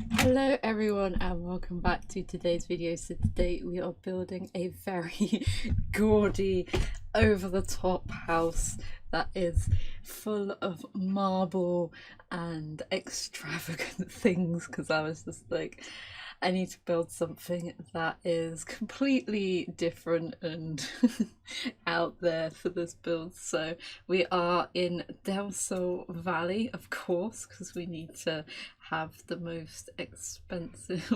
Hello everyone and welcome back to today's video. So today we are building a very gaudy over the top house that is full of marble and extravagant things, because I was just like, I need to build something that is completely different and out there for this build. So we are in Del Sol Valley, of course, because we need to have the most expensive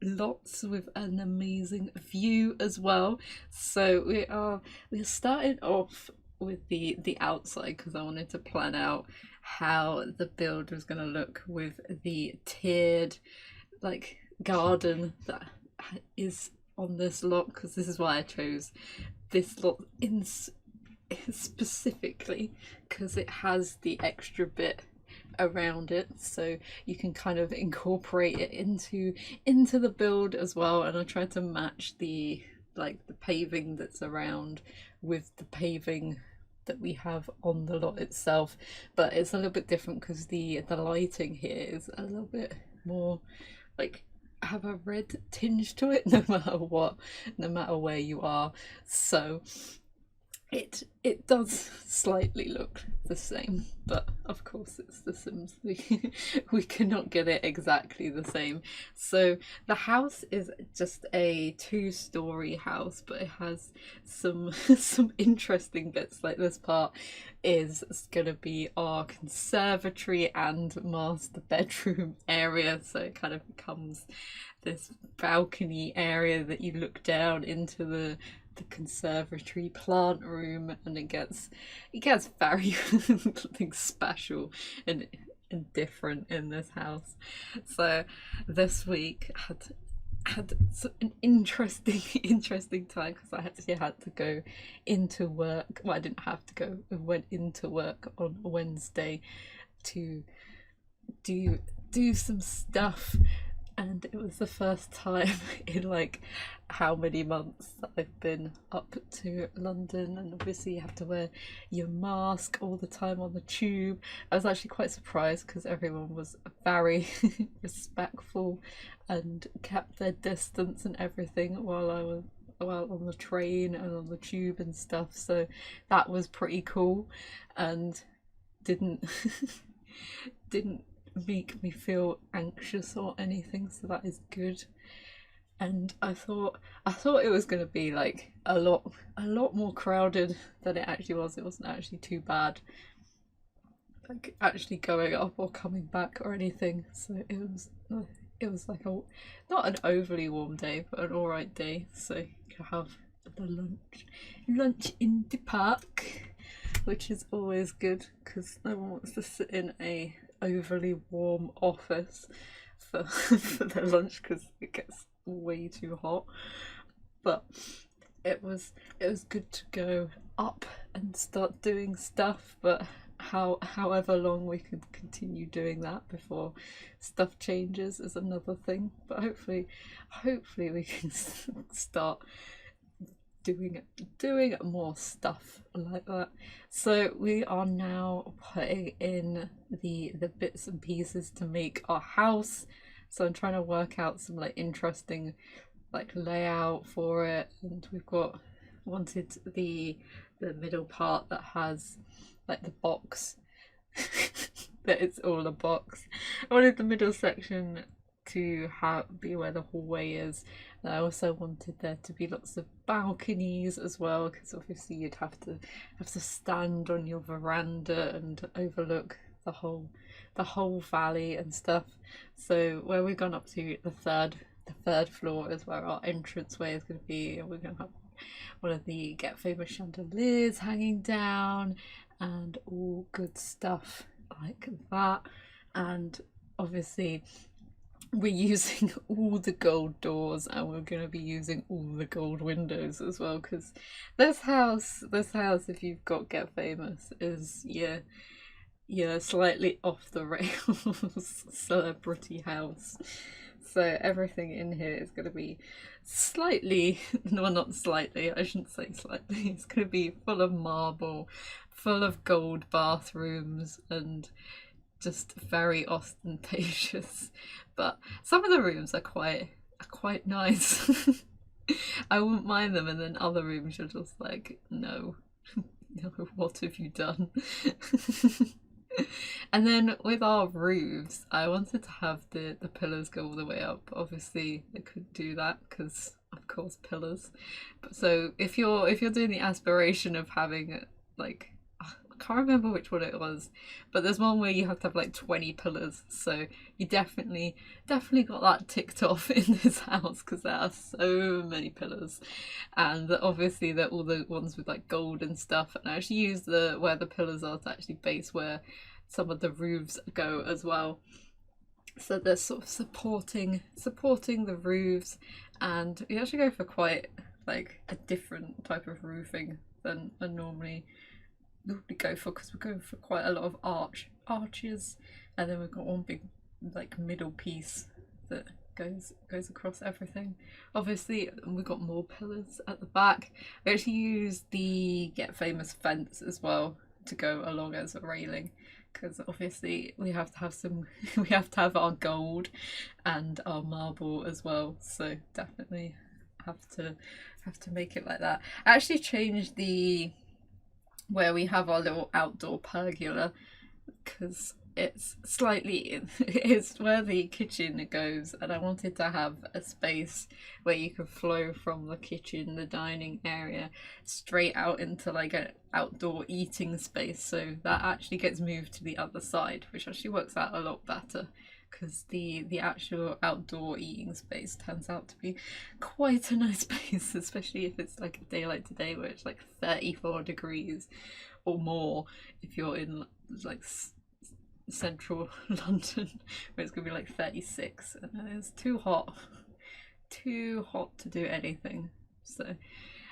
lots with an amazing view as well. So we're starting off with the outside, because I wanted to plan out how the build was going to look with the tiered like garden that is on this lot, because this is why I chose this lot in specifically, because it has the extra bit around it, so you can kind of incorporate it into the build as well. And I tried to match the paving that's around with the paving that we have on the lot itself, but it's a little bit different because the lighting here is a little bit more like have a red tinge to it no matter what, no matter where you are. So it does slightly look the same, but of course it's The Sims. We cannot get it exactly the same. So the house is just a two-story house, but it has some some interesting bits. Like this part is gonna be our conservatory and master bedroom area, so it kind of becomes this balcony area that you look down into the conservatory plant room, and it gets very special and different in this house. So this week had an interesting time, because I actually had to go into work. Well, I didn't have to go, I went into work on Wednesday to do some stuff, and it was the first time in like how many months that I've been up to London, and obviously you have to wear your mask all the time on the tube. I was actually quite surprised because everyone was very respectful and kept their distance and everything while I was on the train and on the tube and stuff, so that was pretty cool and didn't didn't make me feel anxious or anything, so that is good. And I thought it was going to be like a lot more crowded than it actually was. It wasn't actually too bad, like actually going up or coming back or anything. So it was like a not an overly warm day, but an all right day. So you can have the lunch in the park, which is always good because no one wants to sit in a overly warm office for for their lunch, because it gets way too hot. But it was good to go up and start doing stuff, but however long we can continue doing that before stuff changes is another thing. But hopefully we can start doing more stuff like that. So we are now putting in the bits and pieces to make our house. So I'm trying to work out some like interesting like layout for it, and we've got wanted the middle part that has like the box that it's all a box. I wanted the middle section to be where the hallway is, and I also wanted there to be lots of balconies as well, because obviously you'd have to stand on your veranda and overlook the whole valley and stuff. So where we've gone up to the third floor is where our entranceway is going to be, and we're going to have one of the Get Famous chandeliers hanging down and all good stuff like that. And obviously we're using all the gold doors, and we're going to be using all the gold windows as well, because this house, if you've got Get Famous, is slightly off the rails celebrity house. So everything in here is going to be slightly, no, not slightly, I shouldn't say slightly, it's going to be full of marble, full of gold bathrooms, and just very ostentatious. But some of the rooms are quite nice. I wouldn't mind them, and then other rooms you're just like, no, no, what have you done? And then with our roofs, I wanted to have the pillars go all the way up. Obviously, I couldn't do that because, of course, pillars. But so if you're doing the aspiration of having like, I can't remember which one it was, but there's one where you have to have like 20 pillars. So you definitely got that ticked off in this house because there are so many pillars, and obviously they're all the ones with like gold and stuff. And I actually use the where the pillars are to actually base where some of the roofs go as well. So they're sort of supporting the roofs, and we actually go for quite like a different type of roofing than I normally go for, because we're going for quite a lot of arches, and then we've got one big like middle piece that goes across everything. Obviously we've got more pillars at the back. We actually use the Get Famous fence as well to go along as a railing, because obviously we have to have some we have to have our gold and our marble as well, so definitely have to make it like that. I actually changed the where we have our little outdoor pergola, because it's it's where the kitchen goes, and I wanted to have a space where you could flow from the kitchen, the dining area, straight out into like an outdoor eating space. So that actually gets moved to the other side, which actually works out a lot better, because the actual outdoor eating space turns out to be quite a nice space, especially if it's like a day like today where it's like 34 degrees or more if you're in like central London, where it's gonna be like 36, and it's too hot to do anything. So,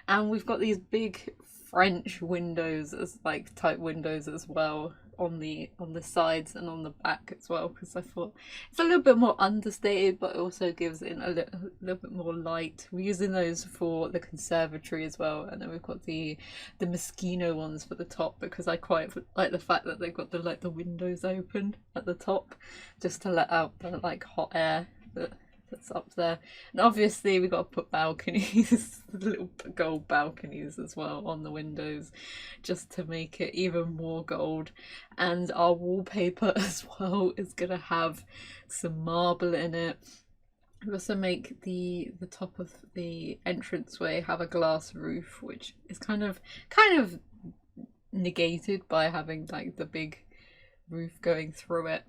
and we've got these big French windows as like type windows as well on the sides and on the back as well, because I thought it's a little bit more understated, but it also gives in a little bit more light. We're using those for the conservatory as well, and then we've got the Moschino ones for the top, because I quite like the fact that they've got the windows open at the top, just to let out the like hot air that's up there. And obviously we've got to put balconies, little gold balconies as well on the windows, just to make it even more gold. And our wallpaper as well is gonna have some marble in it. We also make the top of the entranceway have a glass roof, which is kind of negated by having like the big roof going through it,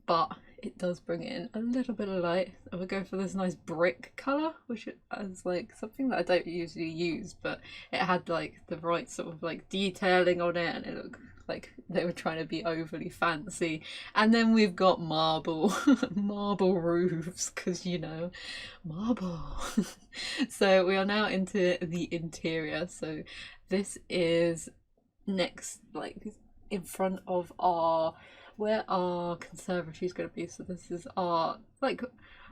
but it does bring in a little bit of light. And we go for this nice brick colour, which is like something that I don't usually use, but it had like the right sort of like detailing on it, and it looked like they were trying to be overly fancy. And then we've got marble marble roofs, because you know, marble. So we are now into the interior. So this is next, like in front of our where our conservatory is going to be. So this is our like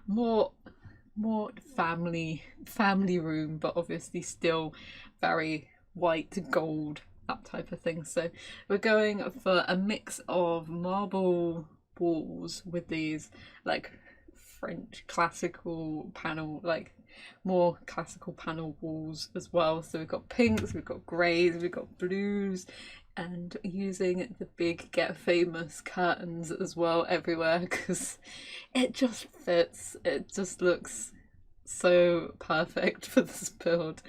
more family room, but obviously still very white gold, that type of thing. So we're going for a mix of marble walls with these like French classical panel, like more classical panel walls as well. So we've got pinks, we've got greys, we've got blues, and using the big Get Famous curtains as well everywhere, because it just fits. It just looks so perfect for this build.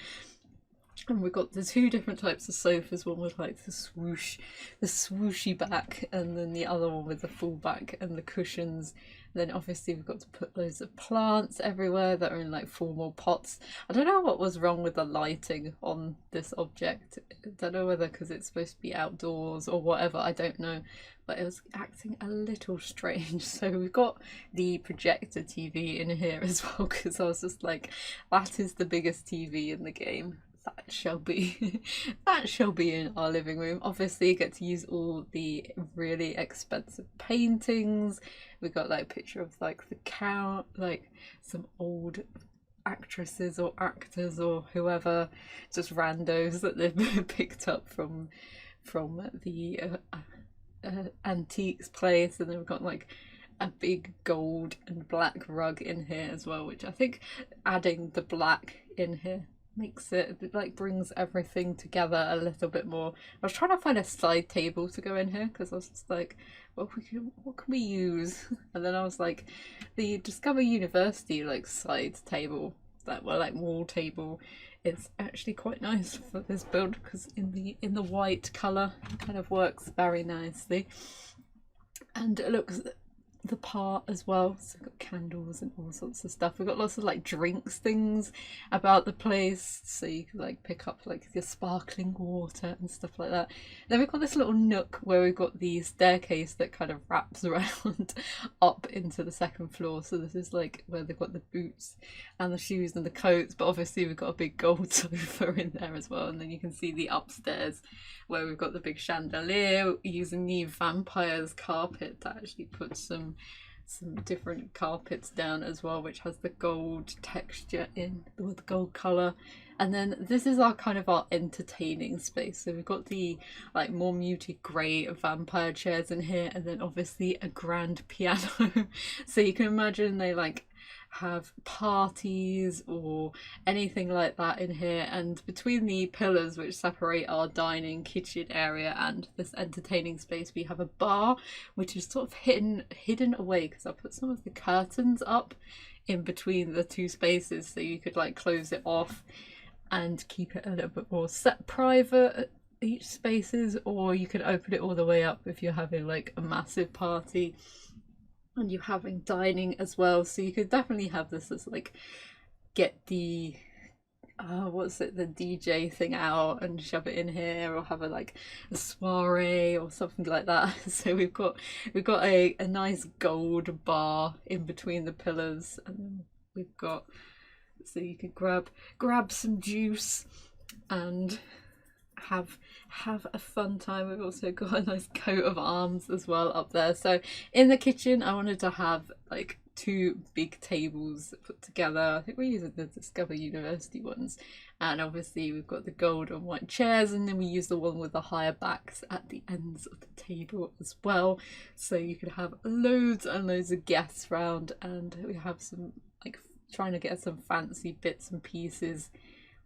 And we've got the two different types of sofas, one with like the swooshy back, and then the other one with the full back and the cushions. Then obviously we've got to put loads of plants everywhere that are in like formal pots. I don't know what was wrong with the lighting on this object. I don't know whether because it's supposed to be outdoors or whatever, I don't know. But it was acting a little strange. So we've got the projector TV in here as well, because I was just like, that is the biggest TV in the game. That shall be in our living room. Obviously you get to use all the really expensive paintings. We got like a picture of like the cow, like some old actresses or actors or whoever, just randos that they've picked up from the antiques place, and then we've got like a big gold and black rug in here as well, which I think adding the black in here makes it like brings everything together a little bit more. I was trying to find a side table to go in here because I was just like, what can we use? And then I was like, the Discover University like side table, that well like wall table, is actually quite nice for this build because in the white colour it kind of works very nicely, and it looks the part as well. So we've got candles and all sorts of stuff. We've got lots of like drinks things about the place, so you can like pick up like your sparkling water and stuff like that. Then we've got this little nook where we've got the staircase that kind of wraps around up into the second floor. So this is like where they've got the boots and the shoes and the coats, but obviously we've got a big gold sofa in there as well. And then you can see the upstairs where we've got the big chandelier, using the vampire's carpet to actually put some different carpets down as well, which has the gold texture in with the gold color. And then this is our kind of our entertaining space. So we've got the like more muted grey vampire chairs in here, and then obviously a grand piano. So you can imagine they like have parties or anything like that in here. And between the pillars which separate our dining kitchen area and this entertaining space, we have a bar which is sort of hidden away because I put some of the curtains up in between the two spaces, so you could like close it off and keep it a little bit more set private each spaces, or you can open it all the way up if you're having like a massive party and you're having dining as well. So you could definitely have this as like get the what's it, the DJ thing out and shove it in here, or have a soiree or something like that. So we've got a nice gold bar in between the pillars, and we've got, so you could grab some juice and have a fun time. We've also got a nice coat of arms as well up there. So in the kitchen I wanted to have like two big tables put together. I think we're using the Discover University ones, and obviously we've got the gold and white chairs, and then we use the one with the higher backs at the ends of the table as well, so you could have loads and loads of guests round. And we have some like trying to get some fancy bits and pieces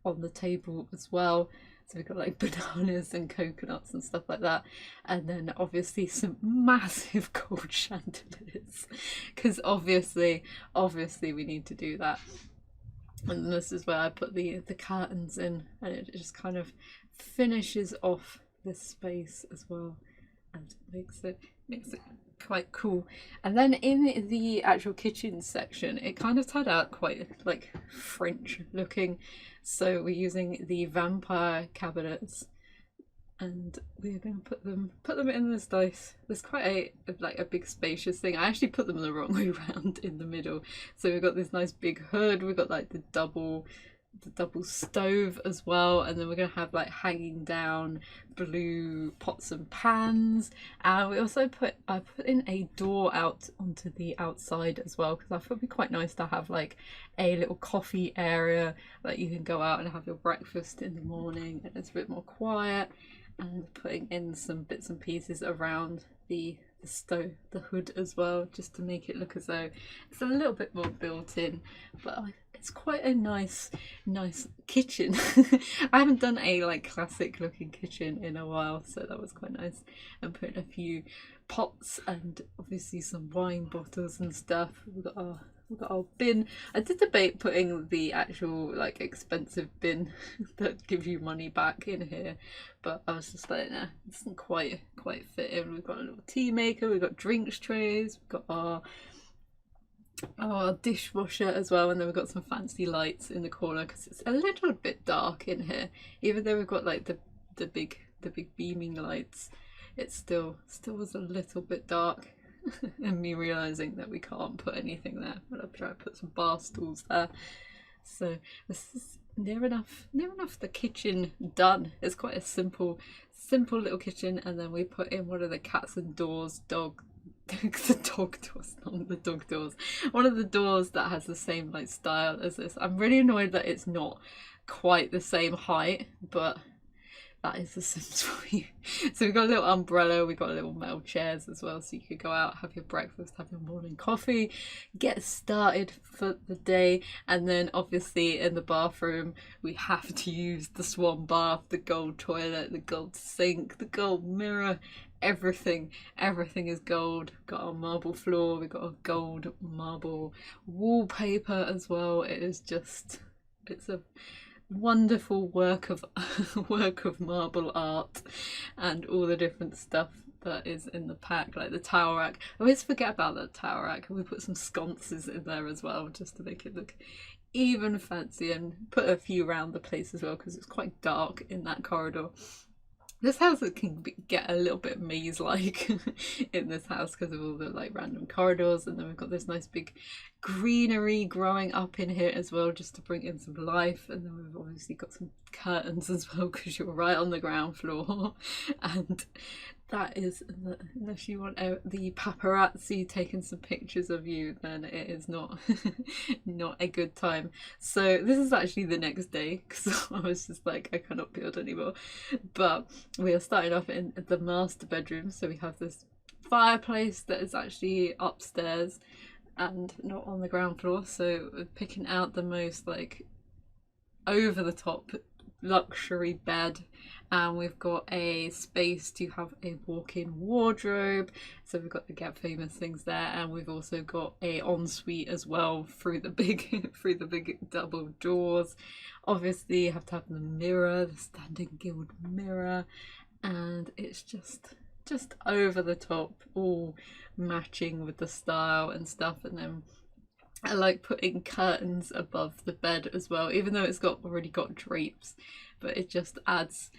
on the table as well. So we've got like bananas and coconuts and stuff like that. And then obviously some massive gold chandeliers, because obviously we need to do that. And this is where I put the curtains in, and it just kind of finishes off this space as well and makes it quite cool. And then in the actual kitchen section, it kind of turned out quite like French looking. So we're using the vampire cabinets, and we're going to put them in this nice, there's quite a big spacious thing. I actually put them the wrong way around in the middle. So we've got this nice big hood, we've got like the double stove as well, and then we're gonna have like hanging down blue pots and pans. And we also I put in a door out onto the outside as well, because I thought it'd be quite nice to have like a little coffee area that you can go out and have your breakfast in the morning, and it's a bit more quiet. And putting in some bits and pieces around the stove, the hood as well, just to make it look as though it's a little bit more built in. But it's quite a nice kitchen. I haven't done a like classic looking kitchen in a while, so that was quite nice. And putting a few pots and obviously some wine bottles and stuff. We've got our bin. I did debate putting the actual like expensive bin that gives you money back in here, but I was just like, nah, it doesn't quite fit in. We've got a little tea maker, we've got drinks trays, we've got our dishwasher as well, and then we've got some fancy lights in the corner because it's a little bit dark in here. Even though we've got like the big beaming lights, it still was a little bit dark. And me realizing that we can't put anything there, but I'll try to put some bar stools there. So this is near enough the kitchen done. It's quite a simple little kitchen. And then we put in one of the cats and doors, the dog doors, not the dog doors, one of the doors that has the same like style as this. I'm really annoyed that it's not quite the same height, but that is The Sims for you. So we've got a little umbrella, we've got little metal chairs as well, so you could go out, have your breakfast, have your morning coffee, get started for the day. And then obviously in the bathroom we have to use the swan bath, the gold toilet, the gold sink, the gold mirror, everything is gold. We've got our marble floor, we've got a gold marble wallpaper as well. It's a wonderful work of marble art, and all the different stuff that is in the pack, like the towel rack. I always forget about that towel rack. We put some sconces in there as well, just to make it look even fancier, and put a few around the place as well, because it's quite dark in that corridor. This house can get a little bit maze-like in this house because of all the like random corridors, and then we've got this nice big greenery growing up in here as well, just to bring in some life. And then we've obviously got some curtains as well, because you're right on the ground floor. And that is, unless you want the paparazzi taking some pictures of you, then it is not not a good time. So this is actually the next day, because I was just like, I cannot build anymore. But we are starting off in the master bedroom. So we have this fireplace that is actually upstairs and not on the ground floor, so we're picking out the most like over the top luxury bed. And we've got a space to have a walk-in wardrobe, so we've got the Get Famous things there, and we've also got a ensuite as well through the big double doors. Obviously you have to have the mirror, the standing gilt mirror, and it's just over the top, all matching with the style and stuff. And then I like putting curtains above the bed as well, even though it's already got drapes, but it just adds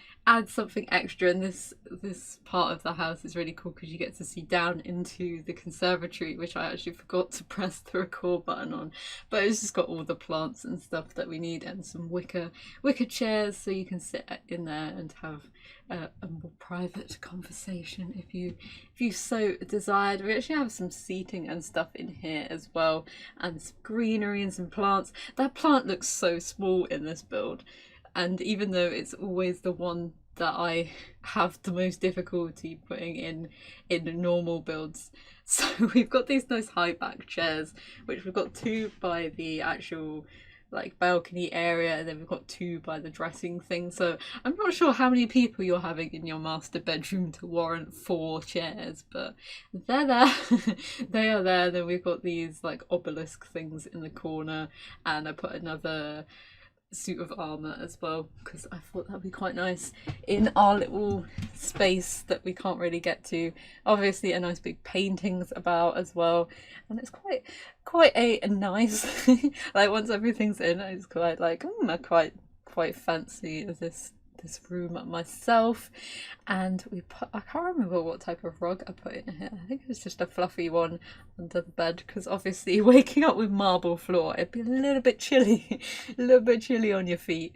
something extra. And this part of the house is really cool because you get to see down into the conservatory, which I actually forgot to press the record button on, but it's just got all the plants and stuff that we need, and some wicker chairs, so you can sit in there and have a more private conversation if you so desired. We actually have some seating and stuff in here as well, and some greenery and some plants. That plant looks so small in this build, and even though it's always the one that I have the most difficulty putting in normal builds. So we've got these nice high back chairs, which we've got 2 by the actual like balcony area, and then we've got 2 by the dressing thing. So I'm not sure how many people you're having in your master bedroom to warrant 4 chairs, but they're there. They are there. Then we've got these like obelisk things in the corner, and I put another suit of armor as well, because I thought that'd be quite nice in our little space that we can't really get to. Obviously a nice big paintings about as well, and it's quite a nice like once everything's in, it's quite like I quite fancy this room myself. And I can't remember what type of rug I put in here. I think it was just a fluffy one under the bed, because obviously waking up with marble floor, it'd be a little bit chilly on your feet.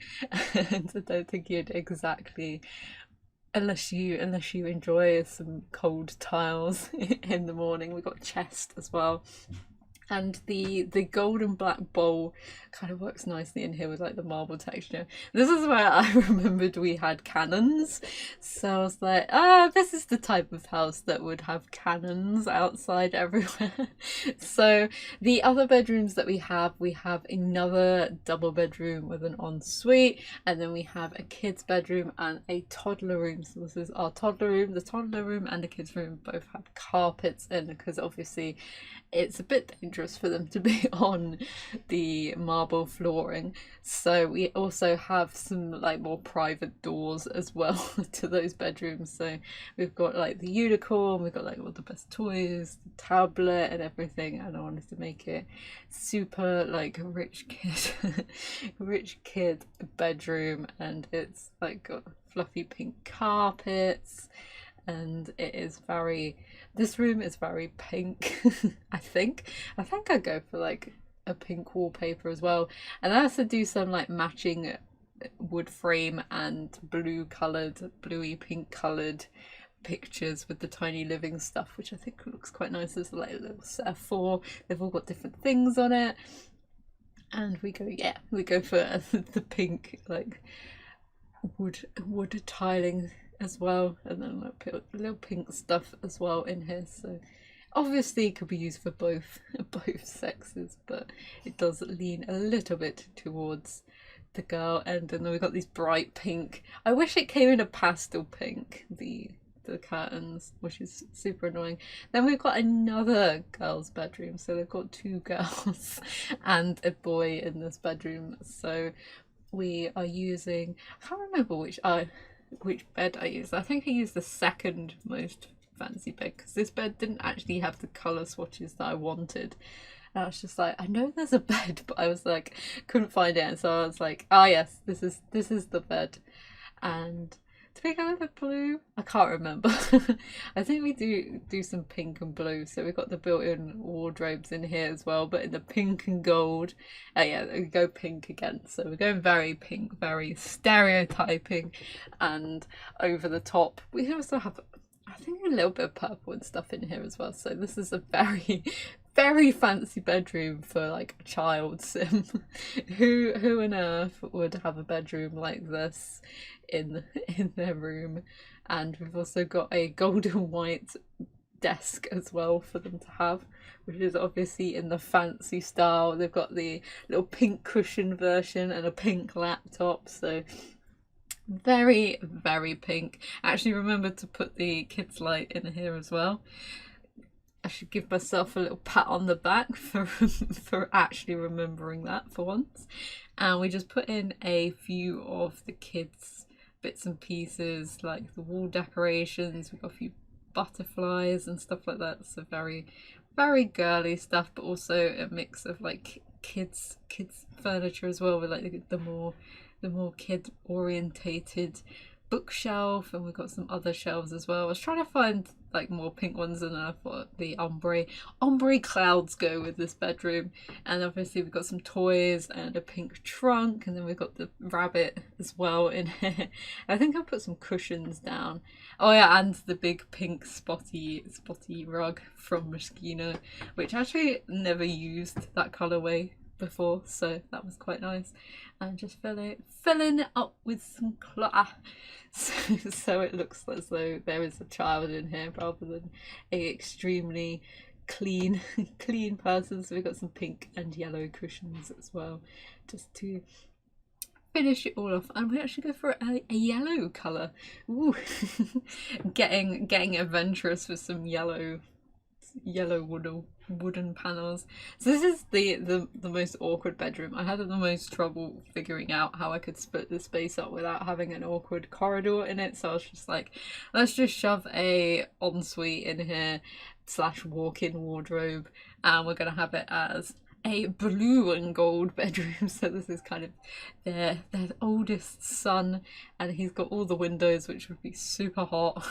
And I don't think you'd exactly, unless you enjoy some cold tiles in the morning. We've got a chest as well. And the gold and black bowl kind of works nicely in here with like the marble texture. This is where I remembered we had cannons, so I was like, this is the type of house that would have cannons outside everywhere. So the other bedrooms that we have another double bedroom with an ensuite, and then we have a kid's bedroom and a toddler room. So this is our toddler room. The toddler room and the kids room both have carpets in, because obviously it's a bit dangerous for them to be on the marble flooring. So we also have some like more private doors as well to those bedrooms. So we've got like the unicorn, we've got like all the best toys, the tablet and everything, and I wanted to make it super like a rich kid bedroom. And it's like got fluffy pink carpets, and this room is very pink. I think I'd go for like a pink wallpaper as well, and I also do some like matching wood frame and bluey pink coloured pictures with the tiny living stuff, which I think looks quite nice. There's like a little set of 4. They've all got different things on it, and we go for the pink like wood tiling as well, and then like little pink stuff as well in here. So obviously it could be used for both both sexes, but it does lean a little bit towards the girl end. And then we've got these bright pink. I wish it came in a pastel pink, the curtains, which is super annoying. Then we've got another girl's bedroom, so they've got two girls and a boy in this bedroom. So we are using, I can't remember which bed I used. I think I used the second most fancy bed, because this bed didn't actually have the colour swatches that I wanted. And I was just like, I know there's a bed, but I was like, couldn't find it. And so I was like, ah, yes, this is the bed. And did we go with the blue? I can't remember. I think we do some pink and blue. So we've got the built-in wardrobes in here as well, but in the pink and gold. Yeah, we go pink again. So we're going very pink, very stereotyping and over the top. We also have, I think, a little bit of purple and stuff in here as well. So this is a very, very fancy bedroom for like a child sim. Who on earth would have a bedroom like this in their room? And we've also got a golden white desk as well for them to have, which is obviously in the fancy style. They've got the little pink cushion version and a pink laptop, so very, very pink. I actually remembered to put the kids light in here as well. I should give myself a little pat on the back for actually remembering that for once. And we just put in a few of the kids' bits and pieces, like the wall decorations. We've got a few butterflies and stuff like that. So very, very girly stuff, but also a mix of like kids furniture as well, with like the more kid orientated bookshelf, and we've got some other shelves as well. I was trying to find like more pink ones, and I thought the ombre clouds go with this bedroom. And obviously we've got some toys and a pink trunk, and then we've got the rabbit as well in here. I think I'll put some cushions down. Oh yeah, and the big pink spotty rug from Moschino, which I actually never used that colourway before, so that was quite nice. And just filling it up with some clutter, so it looks as though there is a child in here rather than a extremely clean person. So we've got some pink and yellow cushions as well, just to finish it all off. And we actually go for a yellow colour. Ooh. getting adventurous with some yellow wooden panels. So this is the most awkward bedroom. I had the most trouble figuring out how I could split the space up without having an awkward corridor in it. So I was just like, let's just shove a ensuite in here / walk-in wardrobe, and we're gonna have it as a blue and gold bedroom. So this is kind of their oldest son, and he's got all the windows, which would be super hot.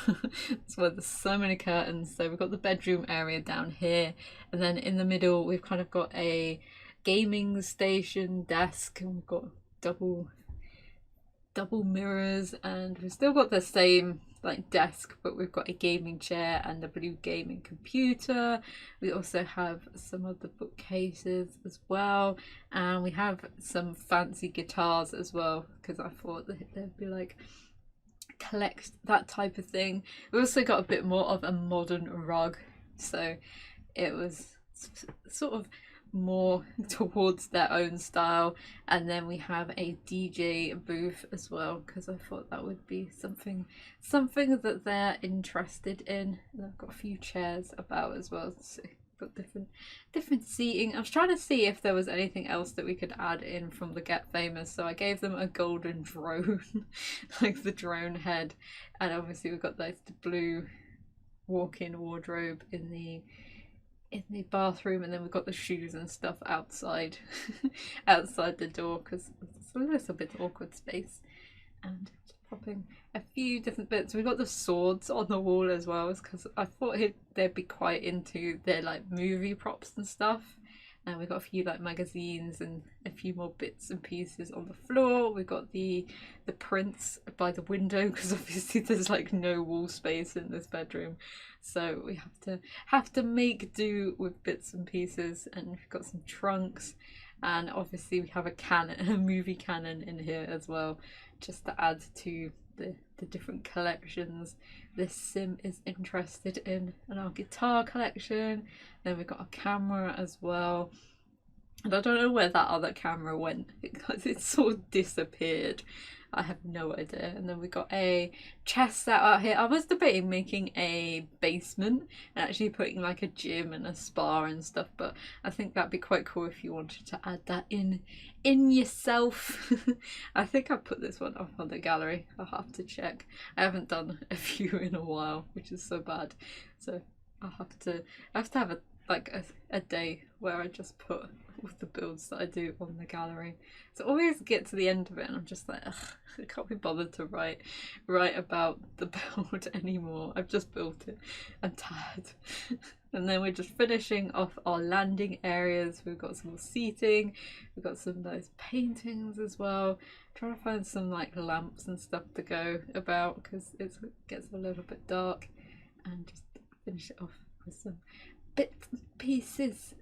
That's why there's so many curtains. So we've got the bedroom area down here, and then in the middle we've kind of got a gaming station desk, and we've got double mirrors, and we've still got the same like desk, but we've got a gaming chair and a blue gaming computer. We also have some of the bookcases as well, and we have some fancy guitars as well, because I thought that they'd be like collect that type of thing. We also got a bit more of a modern rug, so it was sort of more towards their own style. And then we have a DJ booth as well, because I thought that would be something that they're interested in. And I've got a few chairs about as well, so got different seating. I was trying to see if there was anything else that we could add in from the Get Famous, so I gave them a golden drone like the drone head. And obviously we've got like the blue walk-in wardrobe in the bathroom, and then we've got the shoes and stuff outside outside the door, because it's a little bit awkward space. And just popping a few different bits. We've got the swords on the wall as well, because I thought they'd be quite into their like movie props and stuff. And we've got a few like magazines and a few more bits and pieces on the floor. We've got the prints by the window, because obviously there's like no wall space in this bedroom, so we have to make do with bits and pieces. And we've got some trunks, and obviously we have a movie cannon in here as well, just to add to the different collections this sim is interested in. And our guitar collection, then we've got a camera as well. And I don't know where that other camera went because it sort of disappeared. I have no idea. And then we got a chest set out here. I was debating making a basement and actually putting like a gym and a spa and stuff, but I think that'd be quite cool if you wanted to add that in yourself. I think I put this one up on the gallery. I'll have to check. I haven't done a view in a while, which is so bad. So I have to have a day where I just put all the builds that I do on the gallery. So I always get to the end of it and I'm just like, ugh, I can't be bothered to write about the build anymore. I've just built it. I'm tired. And then we're just finishing off our landing areas. We've got some more seating. We've got some nice paintings as well. I'm trying to find some like lamps and stuff to go about because it gets a little bit dark, and just finish it off with some bits and pieces.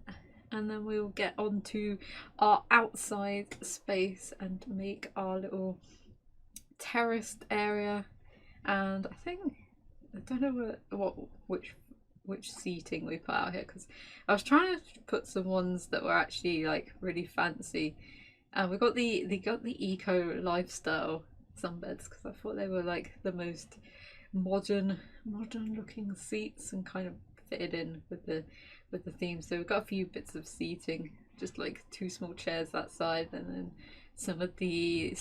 And then we'll get onto our outside space and make our little terraced area. And I don't know which seating we put out here, because I was trying to put some ones that were actually like really fancy. And we got the eco lifestyle sunbeds because I thought they were like the most modern looking seats and kind of fitted in with the theme. So we've got a few bits of seating, just like 2 small chairs that side, and then some of the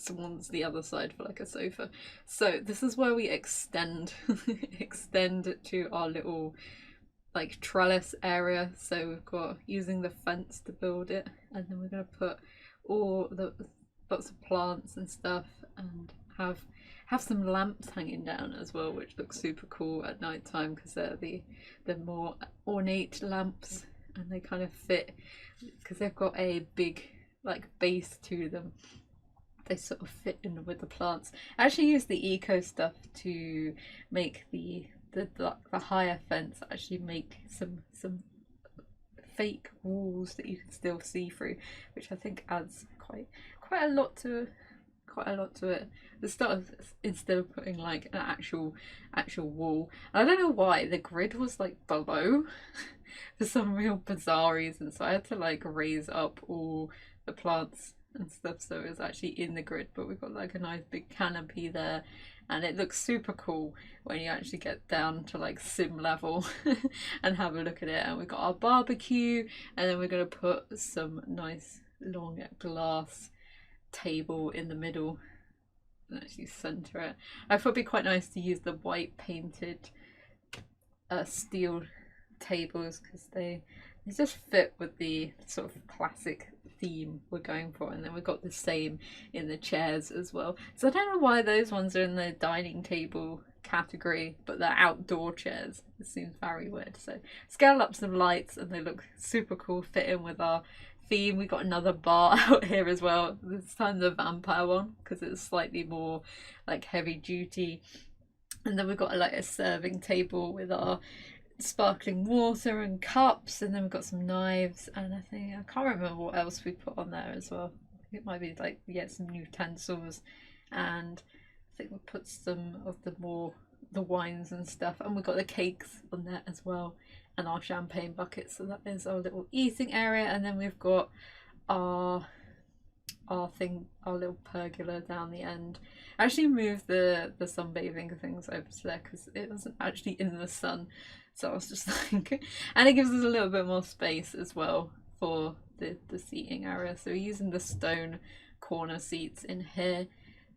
ones the other side for like a sofa. So this is where we extend to our little like trellis area. So we've got using the fence to build it, and then we're going to put lots of plants and stuff, and have some lamps hanging down as well, which looks super cool at night time because they're the more ornate lamps, and they kind of fit because they've got a big like base to them. They sort of fit in with the plants. I actually use the eco stuff to make the higher fence actually make some fake walls that you can still see through, which I think adds quite a lot to it. The start of, instead of putting like an actual wall, and I don't know why the grid was like below for some real bizarre reason, so I had to like raise up all the plants and stuff so it was actually in the grid. But we've got like a nice big canopy there, and it looks super cool when you actually get down to like sim level and have a look at it. And we've got our barbecue, and then we're going to put some nice long glass table in the middle and actually center it. I thought it'd be quite nice to use the white painted steel tables because they just fit with the sort of classic theme we're going for. And then we've got the same in the chairs as well. So I don't know why those ones are in the dining table category, but they're outdoor chairs. It seems very weird. So scale up some lights and they look super cool, fit in with our theme. We got another bar out here as well, this time the vampire one because it's slightly more like heavy duty. And then we've got like a serving table with our sparkling water and cups, and then we've got some knives, and I can't remember what else we put on there as well. It might be like some utensils, and I think we put some of the wines and stuff, and we've got the cakes on there as well, and our champagne buckets. So that is our little eating area. And then we've got our little pergola down the end. I actually moved the sunbathing things over to there because it wasn't actually in the sun, so I was just like, and it gives us a little bit more space as well for the seating area. So we're using the stone corner seats in here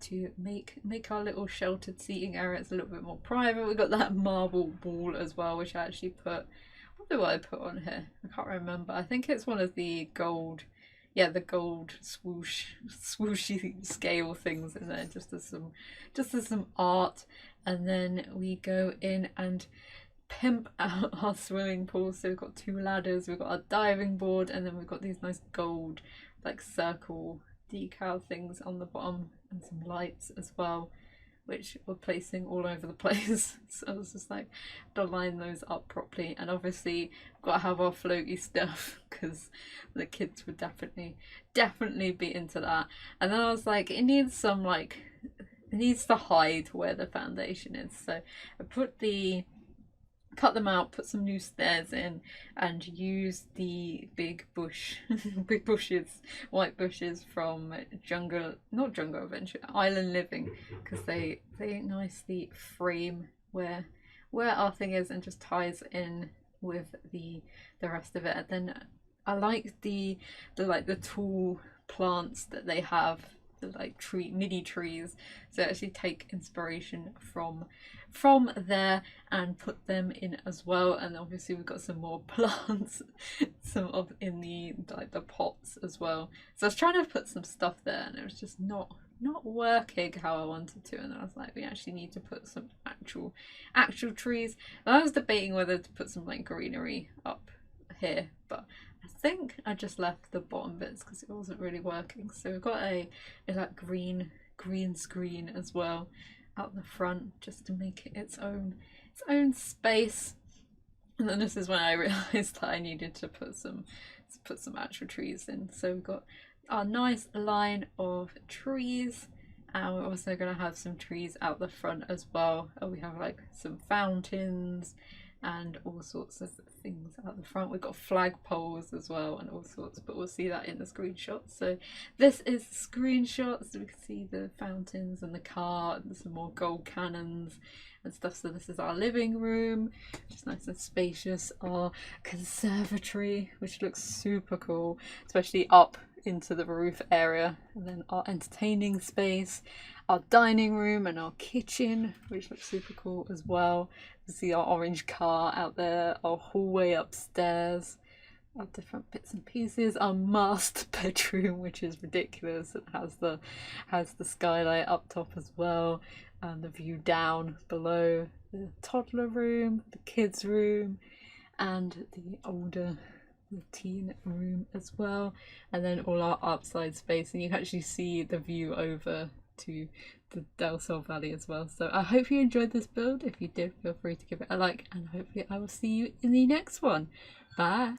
to make our little sheltered seating area. It's a little bit more private. We've got that marble wall as well, which I actually put, what do I put on here? I can't remember. I think it's one of the gold, the gold swooshy scale things in there, just as some art. And then we go in and pimp out our swimming pool. So we've got 2 ladders, we've got our diving board, and then we've got these nice gold like circle decal things on the bottom, and some lights as well. which were placing all over the place. So I was just like, to line those up properly. And obviously got to have our floaty stuff because the kids would definitely be into that. And then I was like, it needs some like, it needs to hide where the foundation is. So I cut them out, put some new stairs in, and use the big bushes, white bushes from not Jungle Adventure, Island Living, because they nicely frame where our thing is and just ties in with the rest of it. And then I like the tall plants that they have, the like mini trees, so actually take inspiration from there and put them in as well. And obviously we've got some more plants some of in the pots as well, so I was trying to put some stuff there and it was just not working how I wanted to. And I was like, we actually need to put some actual trees. And I was debating whether to put some like greenery up here, but I think I just left the bottom bits because it wasn't really working. So we've got a like green screen as well out the front, just to make it its own space. And then this is when I realised that I needed to put some actual trees in. So we've got our nice line of trees, and we're also going to have some trees out the front as well. We have like some fountains and all sorts of things out the front. We've got flagpoles as well and all sorts, but we'll see that in the screenshot. So this is the screenshot, so we can see the fountains and the car and some more gold cannons and stuff. So this is our living room, which is nice and spacious. Our conservatory, which looks super cool, especially up into the roof area. And then our entertaining space, our dining room and our kitchen, which looks super cool as well. You see our orange car out there, our hallway upstairs, our different bits and pieces, our master bedroom, which is ridiculous. It has the skylight up top as well, and the view down below, the toddler room, the kids room, and the teen room as well, and then all our outside space. And you can actually see the view over to the Del Sol Valley as well. So I hope you enjoyed this build. If you did, feel free to give it a like, and hopefully I will see you in the next one. Bye.